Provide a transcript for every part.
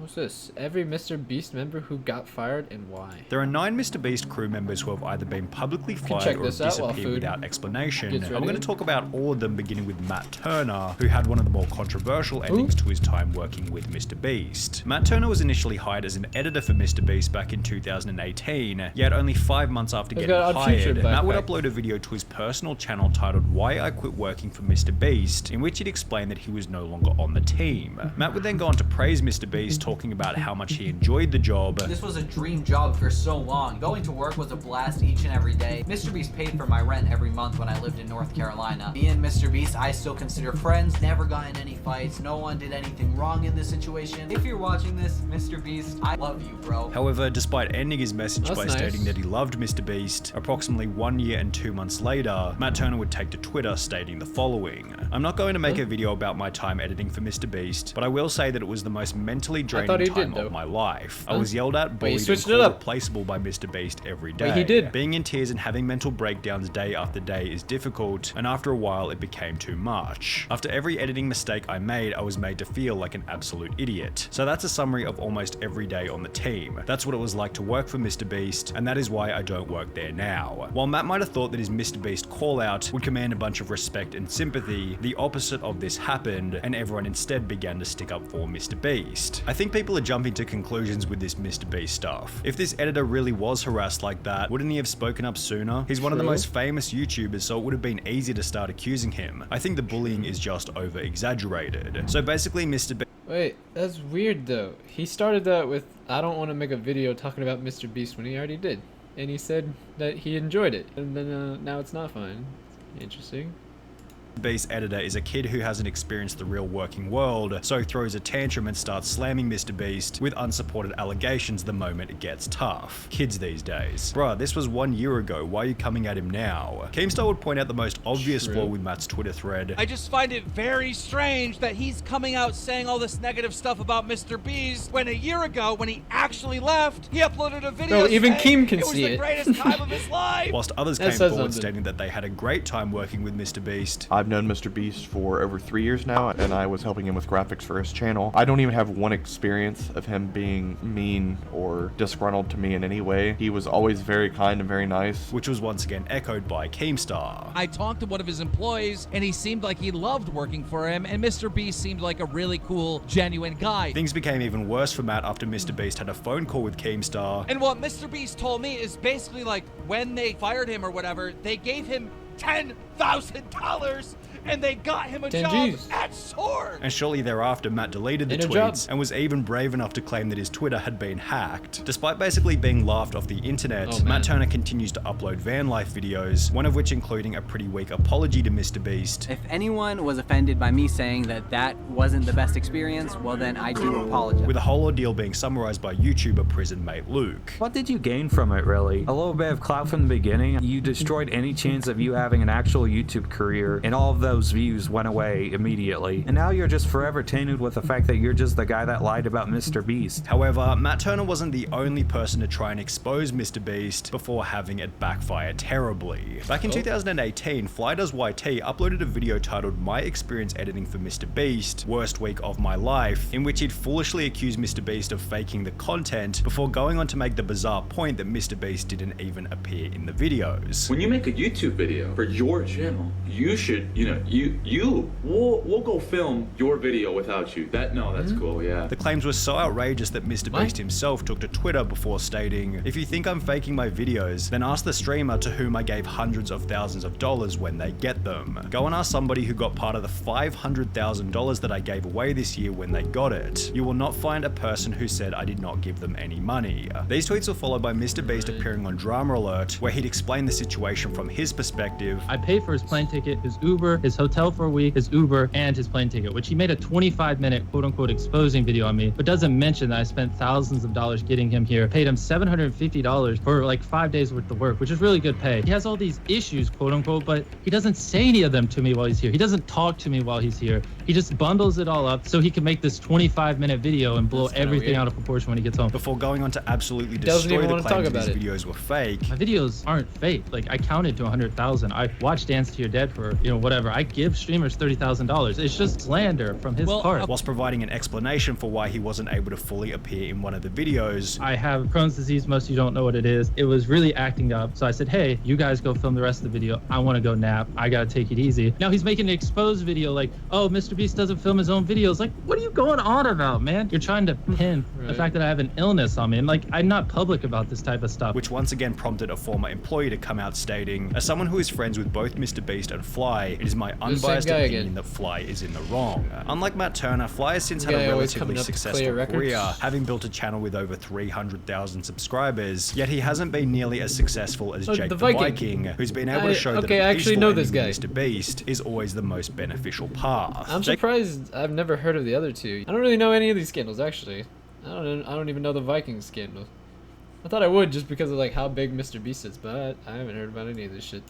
What's this? Every MrBeast member who got fired and why? There are 9 MrBeast crew members who have either been publicly fired or have disappeared without explanation. And we're going to talk about all of them, beginning with Matt Turner, who had one of the more controversial endings to his time working with MrBeast. Matt Turner was initially hired as an editor for MrBeast back in 2018, yet only 5 months after getting hired, Matt would upload a video to his personal channel titled "Why I Quit Working for MrBeast," in which he'd explained that he was no longer on the team. Matt would then go on to praise MrBeast, talking about how much he enjoyed the job. This was a dream job for so long. Going to work was a blast each and every day. MrBeast paid for my rent every month when I lived in North Carolina. Me and MrBeast, I still consider friends. Never got in any fights. No one did anything wrong in this situation. If you're watching this, MrBeast, I love you, bro. However, despite ending his message by stating that he loved MrBeast, approximately 1 year and 2 months later, Matt Turner would take to Twitter stating the following: "I'm not going to make a video about my time editing for MrBeast, but I will say that it was the most mentally draining time of my life. I was yelled at, bullied, and called replaceable by MrBeast every day. Being in tears and having mental breakdowns day after day is difficult, and after a while it became too much. After every editing mistake I made, I was made to feel like an absolute idiot." So that's a summary of almost every day on the team. That's what it was like to work for MrBeast, and that is why I don't work there now. While Matt might have thought that his MrBeast call out would command a bunch of respect and sympathy, the opposite of this happened, and everyone instead began to stick up for MrBeast. I think people are jumping to conclusions with this MrBeast stuff. If this editor really was harassed like that, wouldn't he have spoken up sooner? He's one of the most famous YouTubers, so it would have been easy to start accusing him. I think the bullying is just over-exaggerated. So basically MrBeast... Wait, that's weird though. He started that with, "I don't want to make a video talking about MrBeast," when he already did. And he said that he enjoyed it. And then now it's not fine. Interesting. MrBeast editor is a kid who hasn't experienced the real working world, so throws a tantrum and starts slamming MrBeast with unsupported allegations the moment it gets tough. Kids these days. Bruh, this was 1 year ago, why are you coming at him now? Keemstar would point out the most obvious flaw with Matt's Twitter thread. "I just find it very strange that he's coming out saying all this negative stuff about MrBeast when a year ago, when he actually left, he uploaded a video even Keem can it was see the greatest time of his life." Whilst others came forward stating that they had a great time working with MrBeast. I've known MrBeast for over 3 years now, and I was helping him with graphics for his channel. I don't even have one experience of him being mean or disgruntled to me in any way. He was always very kind and very nice. Which was once again echoed by Keemstar. "I talked to one of his employees, and he seemed like he loved working for him, and MrBeast seemed like a really cool, genuine guy." Things became even worse for Matt after MrBeast had a phone call with Keemstar. "And what MrBeast told me is basically like when they fired him or whatever, they gave him $10,000 and they got him a job at Soar." And shortly thereafter, Matt deleted the tweets and was even brave enough to claim that his Twitter had been hacked. Despite basically being laughed off the internet, Matt Turner continues to upload van life videos, one of which including a pretty weak apology to MrBeast. "If anyone was offended by me saying that that wasn't the best experience, well then I do apologize." With the whole ordeal being summarized by YouTuber prison mate Luke. "What did you gain from it, really? A little bit of clout from the beginning. You destroyed any chance of you having an actual YouTube career, and all of those views went away immediately. And now you're just forever tainted with the fact that you're just the guy that lied about MrBeast." However, Matt Turner wasn't the only person to try and expose MrBeast before having it backfire terribly. Back in 2018, FlyDoesYT uploaded a video titled "My Experience Editing for MrBeast, Worst Week of My Life," in which he'd foolishly accused MrBeast of faking the content before going on to make the bizarre point that MrBeast didn't even appear in the videos. "When you make a YouTube video for your channel, you should, we'll go film your video without you. That's cool, yeah." The claims were so outrageous that MrBeast himself took to Twitter before stating, "If you think I'm faking my videos, then ask the streamer to whom I gave hundreds of thousands of dollars when they get them. Go and ask somebody who got part of the $500,000 that I gave away this year when they got it. You will not find a person who said I did not give them any money." These tweets were followed by MrBeast appearing on Drama Alert, where he'd explain the situation from his perspective. "I paid for his plane ticket, his Uber, his hotel for a week, his Uber, and his plane ticket," which he made a 25-minute quote-unquote exposing video on me, but doesn't mention that I spent thousands of dollars getting him here, paid him $750 for like 5 days worth of work, which is really good pay. He has all these issues, quote-unquote, but he doesn't say any of them to me while he's here. He doesn't talk to me while he's here. He just bundles it all up so he can make this 25-minute video and blow everything out of proportion when he gets home. Before going on to absolutely destroy the claims that his videos were fake. My videos aren't fake. Like, I counted to 100,000. I watched Dance to Your Dead for, whatever. I give streamers $30,000. It's just slander from his part. Whilst providing an explanation for why he wasn't able to fully appear in one of the videos. I have Crohn's disease. Most of you don't know what it is. It was really acting up. So I said, hey, you guys go film the rest of the video. I want to go nap. I got to take it easy. Now he's making an exposed video like, oh, MrBeast doesn't film his own videos. Like, what are you going on about, man? You're trying to pin the fact that I have an illness on me. And like, I'm not public about this type of stuff. Which once again prompted a former employee to come out stating, as someone who is friends with both MrBeast and Fly, it is my unbiased opinion that Fly is in the wrong. Unlike Matt Turner, Fly has since had a relatively successful career, having built a channel with over 300,000 subscribers, yet he hasn't been nearly as successful as Jake the Viking, who's been able to show that a peaceful ending with MrBeast is always the most beneficial path. I'm surprised I've never heard of the other two. I don't really know any of these scandals, actually. I don't even know the Viking scandal. I thought I would just because of like how big MrBeast is, but I haven't heard about any of this shit.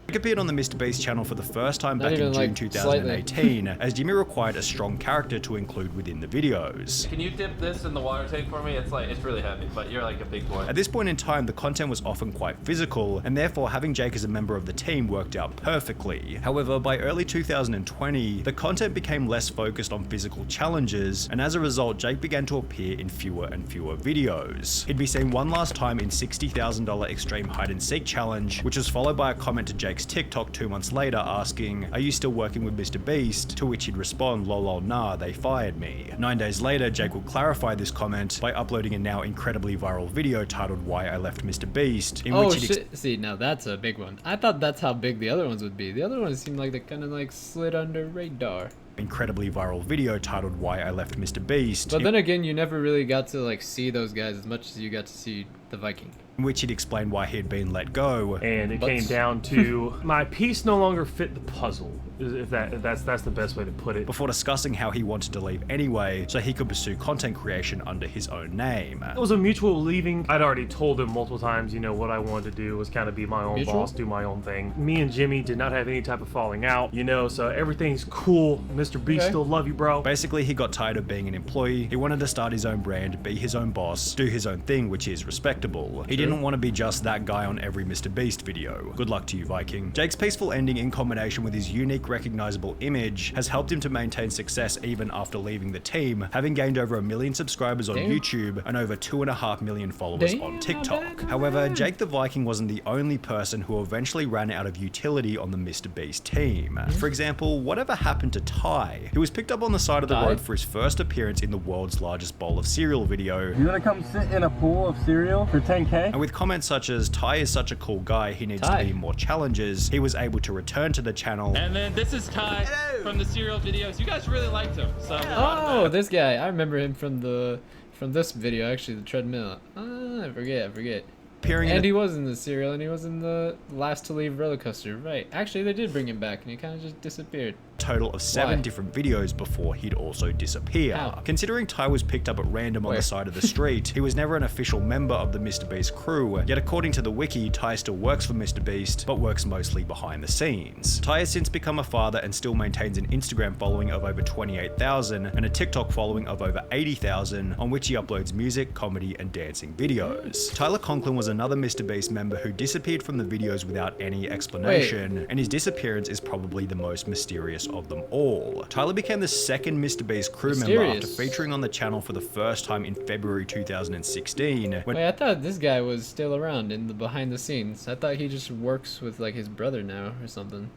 Jake appeared on the MrBeast channel for the first time back in June 2018, as Jimmy required a strong character to include within the videos. Can you dip this in the water tank for me? It's really heavy, but you're like a big boy. At this point in time, the content was often quite physical, and therefore having Jake as a member of the team worked out perfectly. However, by early 2020, the content became less focused on physical challenges, and as a result, Jake began to appear in fewer and fewer videos. He'd be seen one last time in $60,000 Extreme Hide and Seek Challenge, which was followed by a comment to Jake's TikTok 2 months later asking, are you still working with MrBeast? To which he'd respond, lol nah, they fired me. 9 days later, Jake would clarify this comment by uploading a now incredibly viral video titled Why I Left MrBeast, in which he'd see, now that's a big one. I thought that's how big the other ones would be. The other ones seemed like they kind of like slid under radar. Incredibly viral video titled Why I Left MrBeast. But then again, you never really got to like see those guys as much as you got to see the Viking. In which he'd explain why he had been let go. And it came down to my piece no longer fit the puzzle, if that's the best way to put it. Before discussing how he wanted to leave anyway, so he could pursue content creation under his own name. It was a mutual leaving. I'd already told him multiple times, what I wanted to do was kind of be my own boss, do my own thing. Me and Jimmy did not have any type of falling out, so everything's cool. MrBeast still love you, bro. Basically, he got tired of being an employee. He wanted to start his own brand, be his own boss, do his own thing, which is respectable. He didn't want to be just that guy on every MrBeast video. Good luck to you, Viking. Jake's peaceful ending in combination with his unique, recognizable image has helped him to maintain success even after leaving the team, having gained over 1 million subscribers on YouTube and over 2.5 million followers on TikTok. However, Jake the Viking wasn't the only person who eventually ran out of utility on the MrBeast team. For example, whatever happened to Ty? He was picked up on the side of the road for his first appearance in the world's largest bowl of cereal video. You wanna come sit in a pool of cereal for 10K? And with comments such as, Ty is such a cool guy, he needs to be in more challenges, he was able to return to the channel. And then this is Ty from the cereal videos. You guys really liked him. So oh, this guy. I remember him from this video, actually, the treadmill. I forget. And he was in the cereal, and he was in the Last to Leave roller coaster, right? Actually, they did bring him back, and he kind of just disappeared. Total of 7 different videos before he'd also disappear. Considering Ty was picked up at random on the side of the street, he was never an official member of the MrBeast crew, yet according to the wiki, Ty still works for MrBeast, but works mostly behind the scenes. Ty has since become a father and still maintains an Instagram following of over 28,000 and a TikTok following of over 80,000, on which he uploads music, comedy, and dancing videos. Tyler Conklin was another MrBeast member who disappeared from the videos without any explanation, and his disappearance is probably the most mysterious of them all. Tyler became the second MrBeast crew member after featuring on the channel for the first time in February 2016. Wait, I thought this guy was still around in the behind the scenes. I thought he just works with like his brother now or something.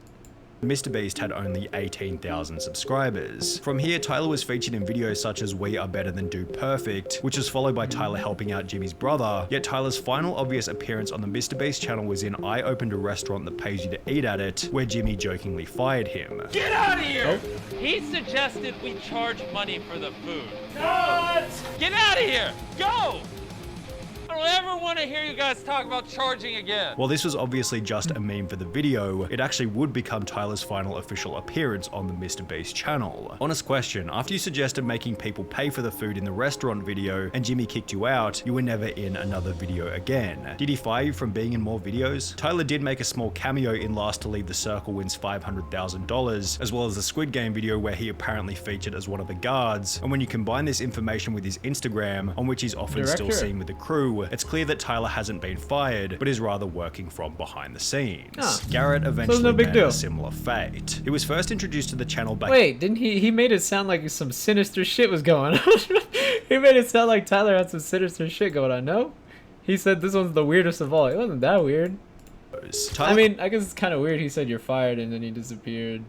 MrBeast had only 18,000 subscribers. From here, Tyler was featured in videos such as We Are Better Than Do Perfect, which was followed by Tyler helping out Jimmy's brother, yet Tyler's final obvious appearance on the MrBeast channel was in I Opened a Restaurant That Pays You to Eat At It, where Jimmy jokingly fired him. Get out of here! He suggested we charge money for the food. What? Get out of here! Go! I don't ever want to hear you guys talk about charging again. While this was obviously just a meme for the video, it actually would become Tyler's final official appearance on the MrBeast channel. Honest question, after you suggested making people pay for the food in the restaurant video and Jimmy kicked you out, you were never in another video again. Did he fire you from being in more videos? Tyler did make a small cameo in Last to Leave the Circle Wins $500,000, as well as the Squid Game video where he apparently featured as one of the guards, and when you combine this information with his Instagram, on which he's often still seen with the crew, it's clear that Tyler hasn't been fired, but is rather working from behind the scenes. Garrett eventually met a similar fate. He was first introduced to the channel back— Wait, didn't he made it sound like some sinister shit was going on. He made it sound like Tyler had some sinister shit going on, no? He said this one's the weirdest of all. It wasn't that weird. I mean, I guess it's kind of weird he said you're fired and then he disappeared.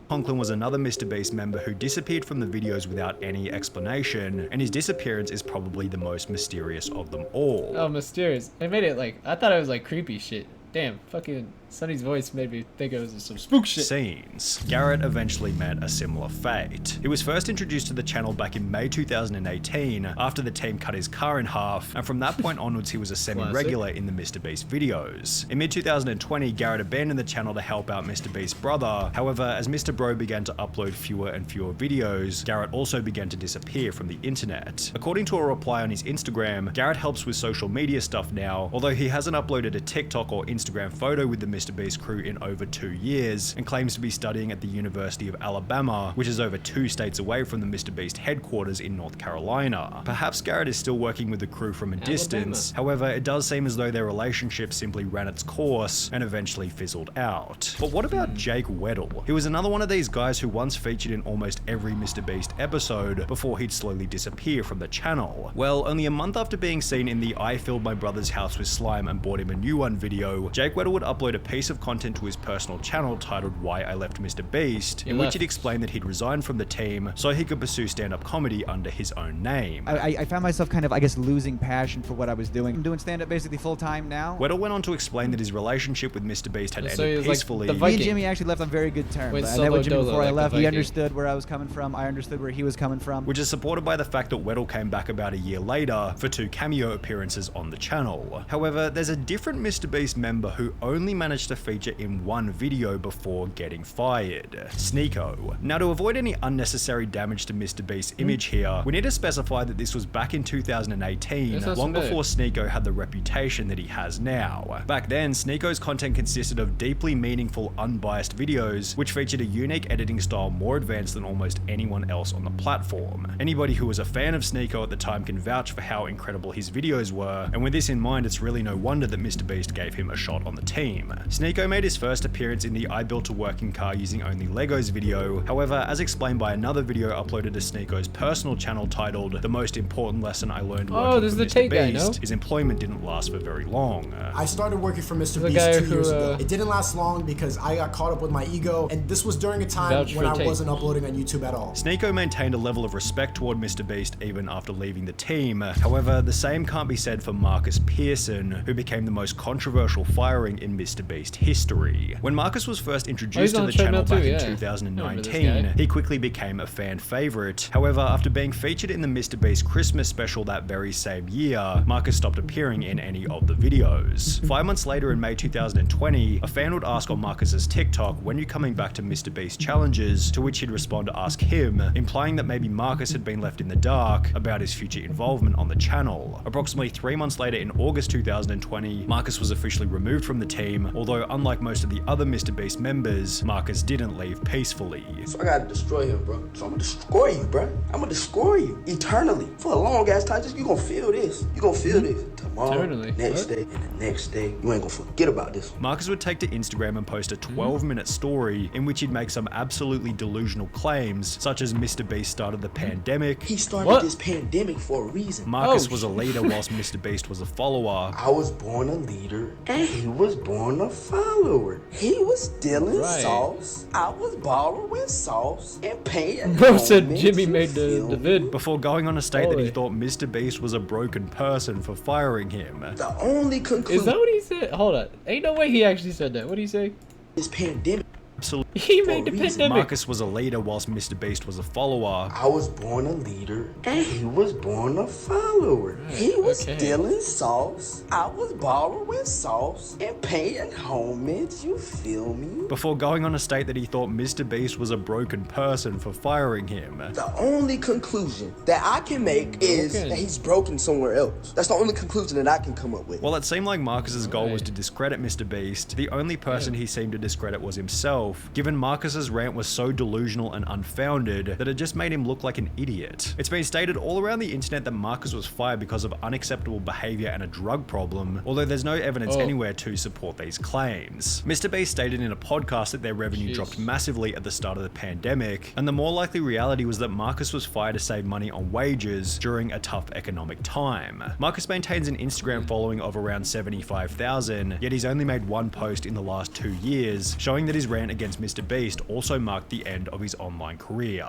Conklin was another MrBeast member who disappeared from the videos without any explanation, and his disappearance is probably the most mysterious of them all. Oh, mysterious. They made it like, I thought it was like creepy shit. Damn, fucking Sunny's voice made me think it was some spook shit. Scenes. Garrett eventually met a similar fate. He was first introduced to the channel back in May 2018 after the team cut his car in half, and from that point onwards he was a semi-regular in the MrBeast videos. In mid-2020, Garrett abandoned the channel to help out MrBeast's brother. However, as Mr. Bro began to upload fewer and fewer videos, Garrett also began to disappear from the internet. According to a reply on his Instagram, Garrett helps with social media stuff now, although he hasn't uploaded a TikTok or Instagram photo with the MrBeast crew in over 2 years, and claims to be studying at the University of Alabama, which is over 2 states away from the MrBeast headquarters in North Carolina. Perhaps Garrett is still working with the crew from a distance, however, it does seem as though their relationship simply ran its course and eventually fizzled out. But what about Jake Weddle? He was another one of these guys who once featured in almost every MrBeast episode before he'd slowly disappear from the channel. Well, only a month after being seen in the I filled my brother's house with slime and bought him a new one video, Jake Weddle would upload a piece of content to his personal channel titled Why I Left MrBeast, in which he'd explained that he'd resigned from the team so he could pursue stand-up comedy under his own name. I found myself kind of, I guess, losing passion for what I was doing. I'm doing stand-up basically full-time now. Weddle went on to explain that his relationship with MrBeast had ended peacefully. Me and Jimmy actually left on very good terms. I met with Jimmy before I left. He understood where I was coming from. I understood where he was coming from. Which is supported by the fact that Weddle came back about a year later for 2 cameo appearances on the channel. However, there's a different MrBeast member who only managed to feature in 1 video before getting fired. Sneeko. Now, to avoid any unnecessary damage to MrBeast's image here, we need to specify that this was back in 2018, long before Sneeko had the reputation that he has now. Back then, Sneeko's content consisted of deeply meaningful, unbiased videos, which featured a unique editing style more advanced than almost anyone else on the platform. Anybody who was a fan of Sneeko at the time can vouch for how incredible his videos were, and with this in mind, it's really no wonder that MrBeast gave him a shot on the team. Sneeko made his first appearance in the I Built a Working Car Using Only Legos video. However, as explained by another video uploaded to Sneeko's personal channel titled The Most Important Lesson I Learned Working for MrBeast, his employment didn't last for very long. I started working for MrBeast 2 years ago. It didn't last long because I got caught up with my ego, and this was during a time when I wasn't uploading on YouTube at all. Sneeko maintained a level of respect toward MrBeast even after leaving the team. However, the same can't be said for Marcus Pearson, who became the most controversial firing in MrBeast history. When Marcus was first introduced to the channel back in 2019, he quickly became a fan favorite. However, after being featured in the MrBeast Christmas special that very same year, Marcus stopped appearing in any of the videos. 5 months later in May 2020, a fan would ask on Marcus's TikTok, when you coming back to MrBeast challenges, to which he'd respond to ask him, implying that maybe Marcus had been left in the dark about his future involvement on the channel. Approximately 3 months later in August 2020, Marcus was officially removed from the team, although unlike most of the other MrBeast members, Marcus didn't leave peacefully. So I gotta destroy him, bro. So I'm gonna destroy you, bro. I'm gonna destroy you eternally. For a long ass time, you gonna feel this. You gonna feel this. Tomorrow, next day, and the next day. You ain't gonna forget about this. Marcus would take to Instagram and post a 12-minute story in which he'd make some absolutely delusional claims, such as MrBeast started the pandemic. He started this pandemic for a reason. Marcus was a leader whilst MrBeast was a follower. I was born a leader and he was born a follower. He was stealing sauce. I was borrowing sauce and paying. Bro said Jimmy made the vid. Before going on to state that he thought MrBeast was a broken person for firing him. The only conclusion. Is that what he said? Hold on. Ain't no way he actually said that. What did he say? This pandemic. Absolutely. He made the pandemic. Marcus was a leader whilst MrBeast was a follower. I was born a leader and he was born a follower. He was stealing sauce. I was borrowing sauce and paying homage. You feel me? Before going on to state that he thought MrBeast was a broken person for firing him. The only conclusion that I can make is that he's broken somewhere else. That's the only conclusion that I can come up with. While it seemed like Marcus's goal was to discredit MrBeast, the only person he seemed to discredit was himself, given Marcus's rant was so delusional and unfounded that it just made him look like an idiot. It's been stated all around the internet that Marcus was fired because of unacceptable behavior and a drug problem, although there's no evidence anywhere to support these claims. MrBeast stated in a podcast that their revenue dropped massively at the start of the pandemic, and the more likely reality was that Marcus was fired to save money on wages during a tough economic time. Marcus maintains an Instagram following of around 75,000, yet he's only made one post in the last 2 years, showing that his rant against MrBeast also marked the end of his online career.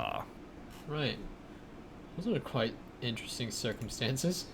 Right. Those are quite interesting circumstances.